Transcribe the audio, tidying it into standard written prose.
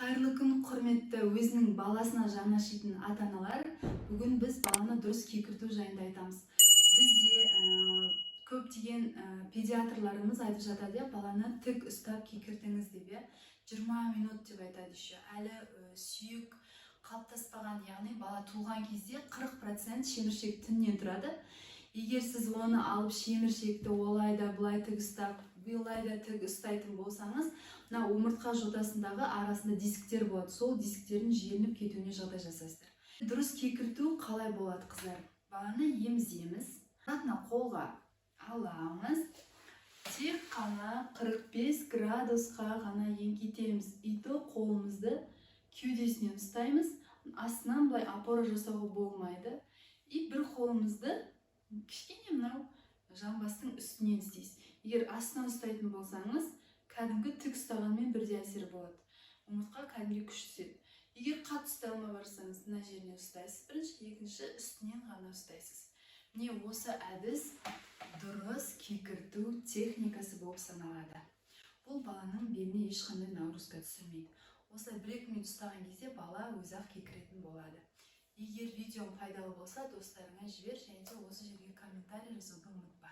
Қайырлы күн, құрметті өзінің баласына жанашитын ата-аналар. Бүгін біз баланы дұрыс кекірту жайында айтамыз. Бізде көптеген педиатрларымыз айтып жатады, баланы тік ұстап кекіртіңіз деп, 20 минут деп айтады еще. Әлі сүйек қалыптаспаған, яғни бала туған кезде 40% шеміршек тіннен тұрады. Егер сіз оны алып шеміршекті олайда бұлай тік ұстап, бұлайда тік ұстайтын болсаңыз, мына омыртқа жотасындағы арасында дисктер болады. Сол дисктердің желініп кетуіне жағдай жасайсыздар. Дұрыс кекірту қалай болады, қыздар? Баланы еміземіз. Мына қолға аламыз. Тек қана 45 градусқа ғана еңкейтеміз. Ито қолымызды кеудесінен ұстаймыз. Астынан былай опора жасауға болмайды. И бір қолымызды кішкене мынау жамбастың үстінен істейсіз. Егер астынан ұстайтын болсаңыз, кәдімгі тік ұстағанмен бірдей әсер болады. Омыртқа кәдімгі күш түседі. Егер қатты ұстай алмай барсаңыз, мына жеріне ұстайсыз. Бірінші, екінші үстінен ғана ұстайсыз. Міне осы әдіс дұрыс кекірту техникасы болып саналады. Бұл баланың беліне ешқандай нагрузка түсірмейді. Осылай 1-2 минут ұстаған кезде бала өзі-ақ кекіретін болады. Егер видеом пайдалы болса, достарыңа жібер, және де осы жерге комментарий жазуды ұмытпа.